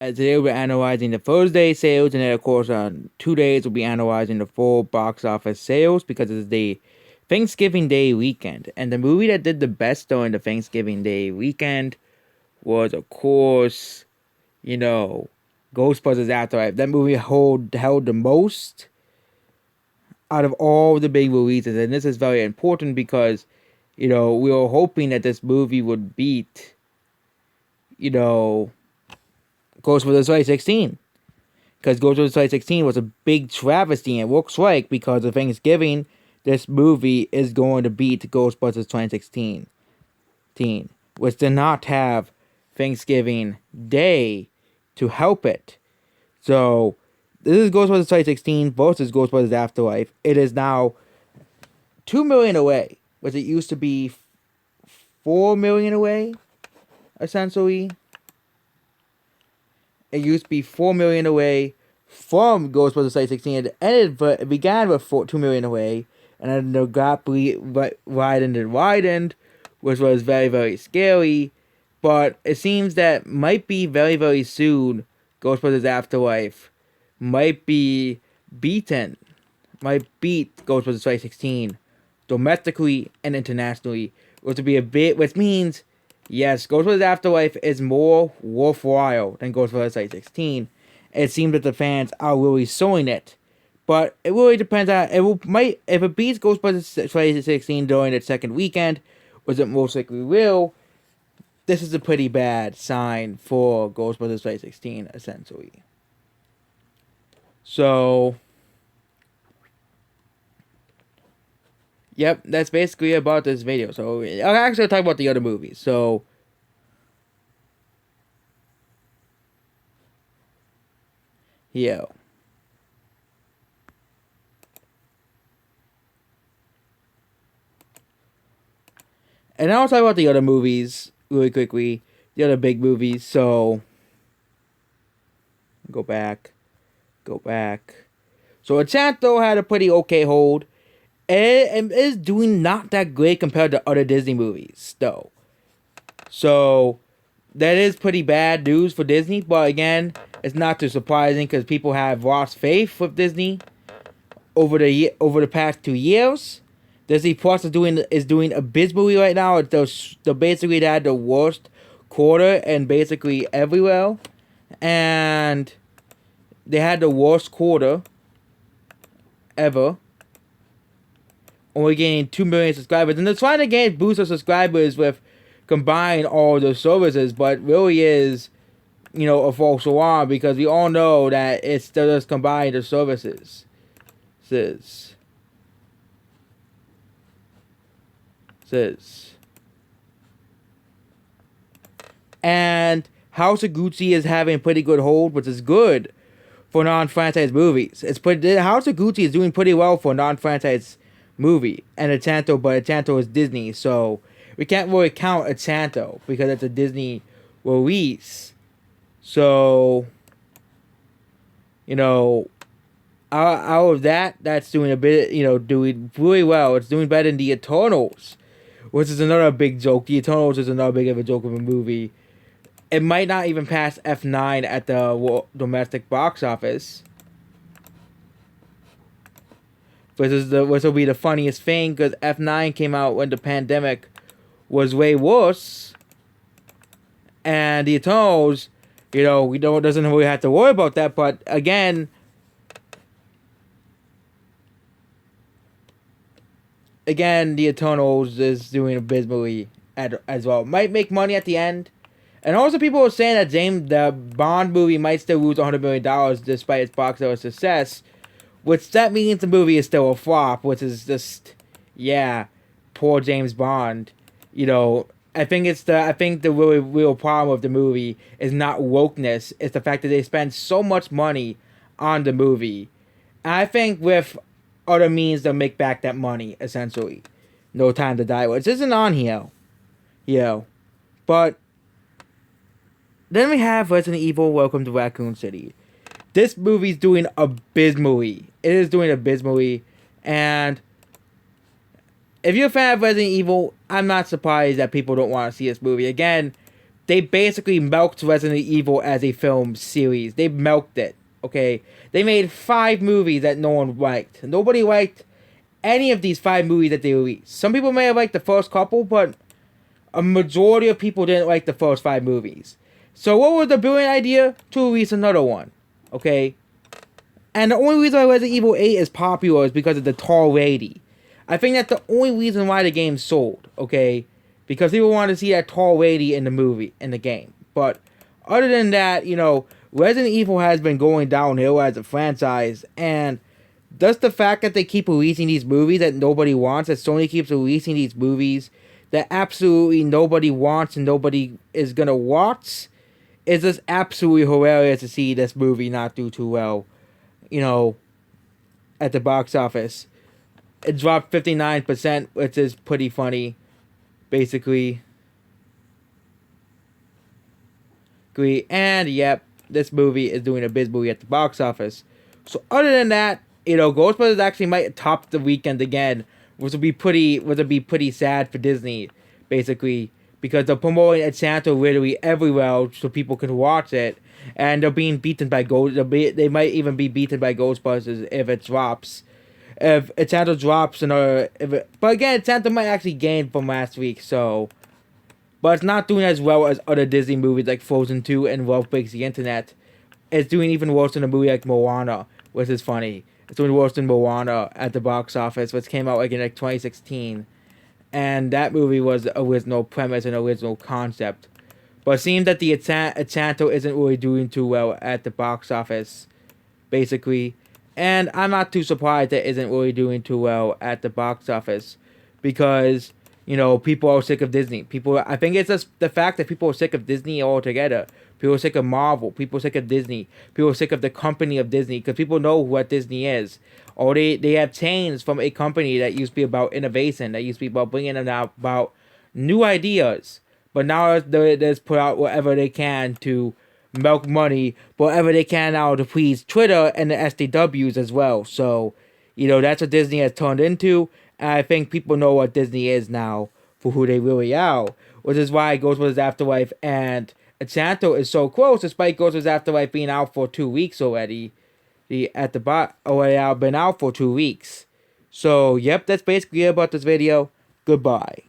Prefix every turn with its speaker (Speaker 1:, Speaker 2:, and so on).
Speaker 1: Today we're analyzing the Thursday sales, and then of course on 2 days we'll be analyzing the full box office sales because it's the Thanksgiving Day weekend. And the movie that did the best during the Thanksgiving Day weekend was, of course, you know, Ghostbusters Afterlife. That movie held the most out of all the big releases, and this is very important because, we were hoping that this movie would beat, you know, Ghostbusters 2016. Because Ghostbusters 2016 was a big travesty, and it looks like because of Thanksgiving, this movie is going to beat Ghostbusters 2016, which did not have Thanksgiving Day to help it. So, this is Ghostbusters 2016 versus Ghostbusters Afterlife. It is now 2 million away, which it used to be 4 million away, essentially. It used to be 4 million away from Ghostbusters 2016. It began with 2 million away, and then the gap widened and widened, which was very, very scary. But it seems that might be very, very soon, Ghostbusters Afterlife might be beaten, might beat Ghostbusters 2016 domestically and internationally, which means, yes, Ghostbusters Afterlife is more worthwhile than Ghostbusters 2016. It seems that the fans are really suing it, but it really depends on if it beats Ghostbusters 2016 during its second weekend, which it most likely will. This is a pretty bad sign for Ghostbusters 2016, essentially. So, yep, that's basically about this video. So, I'll actually talk about the other movies. So, yeah. And I'll talk about the other movies really quickly. The other big movies. So, go back. So, Enchanto had a pretty okay hold. It is doing not that great compared to other Disney movies, though. So, that is pretty bad news for Disney. But again, it's not too surprising because people have lost faith with Disney over the past 2 years. Disney Plus is doing abysmally right now. Basically they had the worst quarter and basically everywhere, and they had the worst quarter ever. Only gaining 2 million subscribers, and they're trying to gain boost of subscribers with combine all the services, but really is, a false alarm because we all know that it's still just combine the services. And House of Gucci is having a pretty good hold, which is good for non-franchise movies. House of Gucci is doing pretty well for a non-franchise movie, and but Enchanto is Disney, so we can't really count Enchanto because it's a Disney release. So, out of that's doing a bit, doing really well. It's doing better than the Eternals, which is another big joke. The Eternals is another big of a joke of a movie. It might not even pass F9 at the domestic box office. Which will be the funniest thing because F9 came out when the pandemic was way worse, and the Eternals, doesn't really have to worry about that. But again, the Eternals is doing abysmally as well. Might make money at the end. And also, people are saying that the Bond movie might still lose $100 million despite its box office success, which that means the movie is still a flop, which is just, poor James Bond. I think the really real problem with the movie is not wokeness. It's the fact that they spend so much money on the movie. And I think with other means, they'll make back that money, essentially. No Time to Die, which isn't on here. But then we have Resident Evil Welcome to Raccoon City. This movie's doing abysmally. It is doing abysmally. And if you're a fan of Resident Evil, I'm not surprised that people don't want to see this movie. Again, they basically milked Resident Evil as a film series. They milked it. Okay, they made 5 movies that no one liked. Nobody liked any of these 5 movies that they released. Some people may have liked the first couple, but a majority of people didn't like the first 5 movies. So what was the brilliant idea? To release another one. Okay? And the only reason why Resident Evil 8 is popular is because of the tall lady. I think that's the only reason why the game sold. Okay? Because people want to see that tall lady in the movie, in the game. But other than that, Resident Evil has been going downhill as a franchise. And just the fact that they keep releasing these movies that nobody wants, that Sony keeps releasing these movies that absolutely nobody wants and nobody is going to watch, is just absolutely hilarious to see this movie not do too well, at the box office. It dropped 59%, which is pretty funny, basically. And yep, this movie is doing abysmally at the box office. So other than that, Ghostbusters actually might top the weekend again, which would be pretty sad for Disney, basically, because they're promoting Enchanto literally everywhere so people can watch it, and they're being beaten by They might even be beaten by Ghostbusters if it drops. If Enchanto drops but again, Enchanto might actually gain from last week, so. But it's not doing as well as other Disney movies like Frozen 2 and Love Breaks the Internet. It's doing even worse than a movie like Moana, which is funny. It's doing worse than Moana at the box office, which came out in 2016. And that movie was original premise and original concept. But it seems that the Enchanto isn't really doing too well at the box office, basically. And I'm not too surprised that it isn't really doing too well at the box office. Because, people are sick of Disney. I think it's just the fact that people are sick of Disney altogether. People are sick of Marvel. People are sick of Disney. People are sick of the company of Disney. Because people know what Disney is. Or they have changed from a company that used to be about innovation. That used to be about bringing them out about new ideas. But now they just put out whatever they can to milk money. Whatever they can now to please Twitter and the SDWs as well. So, that's what Disney has turned into. And I think people know what Disney is now for who they really are. Which is why Ghostbusters Afterlife and Enchanto is so close, despite Ghostbusters Afterlife being out for 2 weeks already. Already been out for 2 weeks. So, yep, that's basically it about this video. Goodbye.